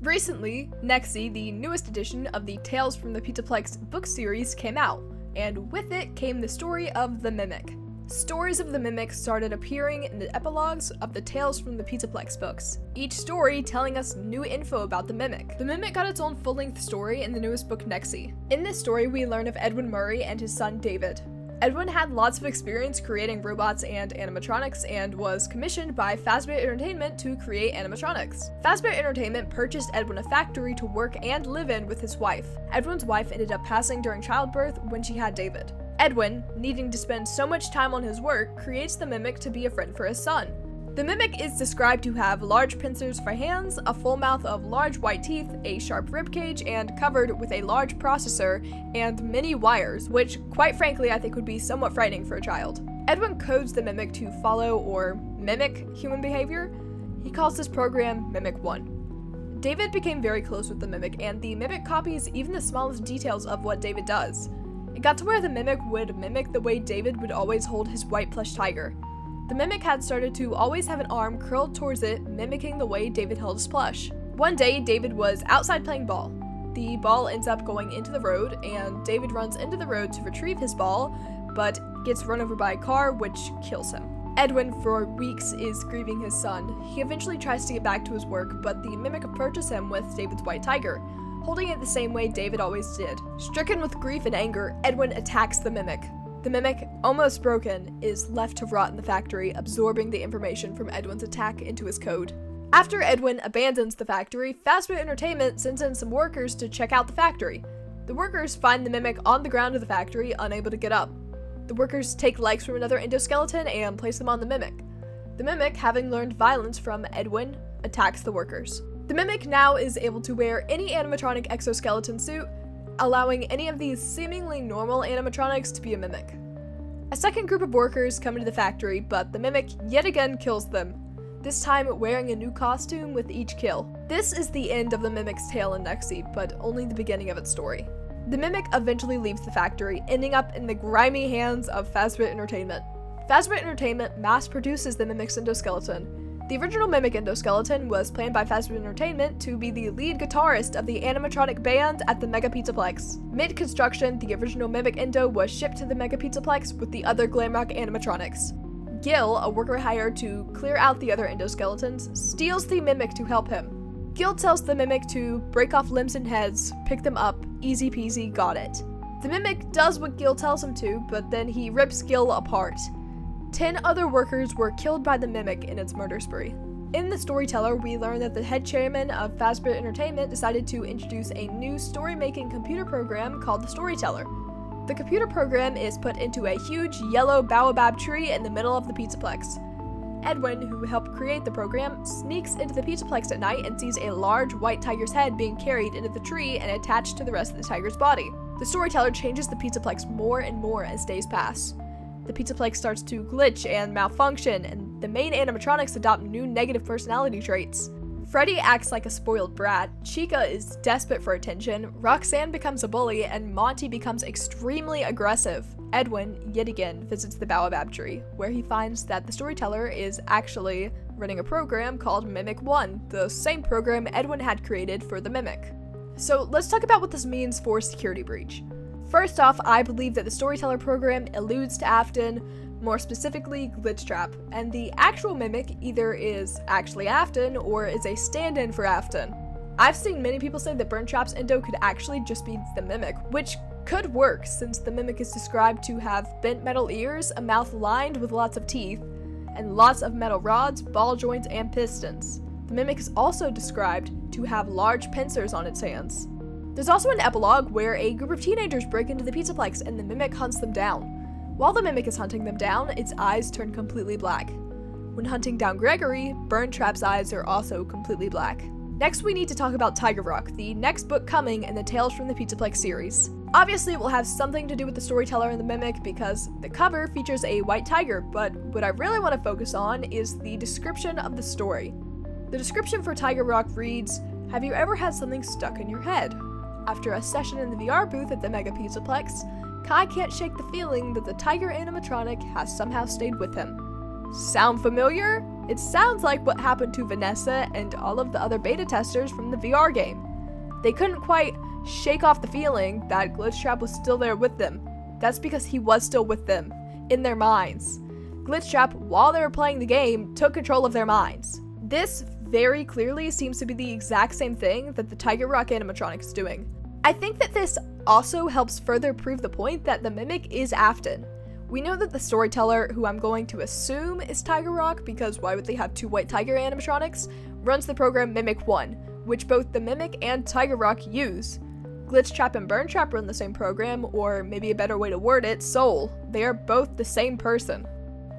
Recently, Nexie, the newest edition of the Tales from the Pizzaplex book series, came out, and with it came the story of the Mimic. Stories of the Mimic started appearing in the epilogues of the Tales from the Pizzaplex books, each story telling us new info about the Mimic. The Mimic got its own full-length story in the newest book, Nexie. In this story, we learn of Edwin Murray and his son, David. Edwin had lots of experience creating robots and animatronics and was commissioned by Fazbear Entertainment to create animatronics. Fazbear Entertainment purchased Edwin a factory to work and live in with his wife. Edwin's wife ended up passing during childbirth when she had David. Edwin, needing to spend so much time on his work, creates the Mimic to be a friend for his son. The Mimic is described to have large pincers for hands, a full mouth of large white teeth, a sharp ribcage, and covered with a large processor and many wires, which, quite frankly, I think would be somewhat frightening for a child. Edwin codes the Mimic to follow or mimic human behavior. He calls this program Mimic 1. David became very close with the Mimic, and the Mimic copies even the smallest details of what David does. It got to where the Mimic would mimic the way David would always hold his white plush tiger. The Mimic had started to always have an arm curled towards it, mimicking the way David held his plush. One day, David was outside playing ball. The ball ends up going into the road, and David runs into the road to retrieve his ball, but gets run over by a car, which kills him. Edwin, for weeks, is grieving his son. He eventually tries to get back to his work, but the Mimic approaches him with David's white tiger, holding it the same way David always did. Stricken with grief and anger, Edwin attacks the Mimic. The Mimic, almost broken, is left to rot in the factory, absorbing the information from Edwin's attack into his code. After Edwin abandons the factory, Fazbear Entertainment sends in some workers to check out the factory. The workers find the Mimic on the ground of the factory, unable to get up. The workers take legs from another endoskeleton and place them on the Mimic. The Mimic, having learned violence from Edwin, attacks the workers. The Mimic now is able to wear any animatronic exoskeleton suit, allowing any of these seemingly normal animatronics to be a Mimic. A second group of workers come into the factory, but the Mimic yet again kills them, this time wearing a new costume with each kill. This is the end of the Mimic's tale in Nexie, but only the beginning of its story. The Mimic eventually leaves the factory, ending up in the grimy hands of Fazbear Entertainment. Fazbear Entertainment mass produces the Mimic's endoskeleton. The original Mimic endoskeleton was planned by Fazbear Entertainment to be the lead guitarist of the animatronic band at the Mega Pizzaplex. Mid-construction, the original Mimic endo was shipped to the Mega Pizzaplex with the other Glamrock animatronics. Gil, a worker hired to clear out the other endoskeletons, steals the Mimic to help him. Gil tells the Mimic to break off limbs and heads, pick them up, easy peasy, got it. The Mimic does what Gil tells him to, but then he rips Gil apart. 10 other workers were killed by the Mimic in its murder spree. In The Storyteller, we learn that the head chairman of Fazbear Entertainment decided to introduce a new story-making computer program called the Storyteller. The computer program is put into a huge yellow baobab tree in the middle of the Pizzaplex. Edwin, who helped create the program, sneaks into the Pizzaplex at night and sees a large white tiger's head being carried into the tree and attached to the rest of the tiger's body. The Storyteller changes the Pizzaplex more and more as days pass. The Pizzaplex starts to glitch and malfunction, and the main animatronics adopt new negative personality traits. Freddy acts like a spoiled brat, Chica is desperate for attention, Roxanne becomes a bully, and Monty becomes extremely aggressive. Edwin, yet again, visits the Baobab tree, where he finds that the Storyteller is actually running a program called Mimic 1, the same program Edwin had created for the Mimic. So let's talk about what this means for Security Breach. First off, I believe that the Storyteller program alludes to AFTON, more specifically glitchtrap, and the actual Mimic either is actually AFTON or is a stand-in for AFTON. I've seen many people say that Burntrap's endo could actually just be the Mimic, which could work since the Mimic is described to have bent metal ears, a mouth lined with lots of teeth, and lots of metal rods, ball joints, and pistons. The Mimic is also described to have large pincers on its hands. There's also an epilogue where a group of teenagers break into the Pizzaplex and the Mimic hunts them down. While the Mimic is hunting them down, its eyes turn completely black. When hunting down Gregory, Burntrap's eyes are also completely black. Next, we need to talk about Tiger Rock, the next book coming in the Tales from the Pizzaplex series. Obviously, it will have something to do with the Storyteller and the Mimic because the cover features a white tiger, but what I really want to focus on is the description of the story. The description for Tiger Rock reads, "Have you ever had something stuck in your head? After a session in the VR booth at the Mega Pizzaplex, Kai can't shake the feeling that the tiger animatronic has somehow stayed with him." Sound familiar? It sounds like what happened to Vanessa and all of the other beta testers from the VR game. They couldn't quite shake off the feeling that Glitchtrap was still there with them. That's because he was still with them, in their minds. Glitchtrap, while they were playing the game, took control of their minds. This very clearly seems to be the exact same thing that the Tiger Rock animatronic is doing. I think that this also helps further prove the point that the Mimic is AFTON. We know that the storyteller, who I'm going to assume is Tiger Rock, because why would they have two white tiger animatronics, runs the program Mimic 1, which both the Mimic and Tiger Rock use. Glitchtrap and Burntrap run the same program, or maybe a better way to word it, Soul. They are both the same person.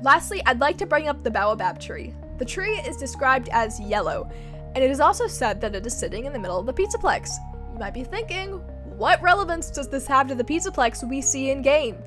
Lastly, I'd like to bring up the baobab tree. The tree is described as yellow, and it is also said that it is sitting in the middle of the Pizzaplex. You might be thinking, what relevance does this have to the Pizzaplex we see in-game?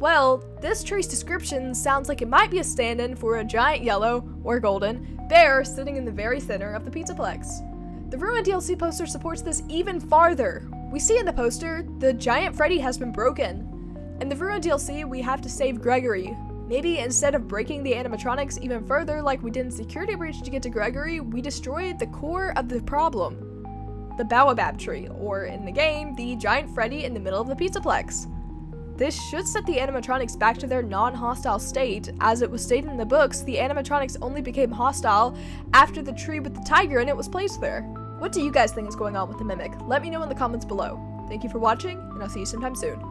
Well, this tree's description sounds like it might be a stand-in for a giant yellow, or golden, bear sitting in the very center of the Pizzaplex. The Ruin DLC poster supports this even farther. We see in the poster, the giant Freddy has been broken. In the Ruin DLC, we have to save Gregory. Maybe instead of breaking the animatronics even further like we did in Security Breach to get to Gregory, we destroyed the core of the problem. The baobab tree, or in the game, the giant Freddy in the middle of the Pizzaplex. This should set the animatronics back to their non-hostile state. As it was stated in the books, the animatronics only became hostile after the tree with the tiger in it was placed there. What do you guys think is going on with the Mimic? Let me know in the comments below. Thank you for watching, and I'll see you sometime soon.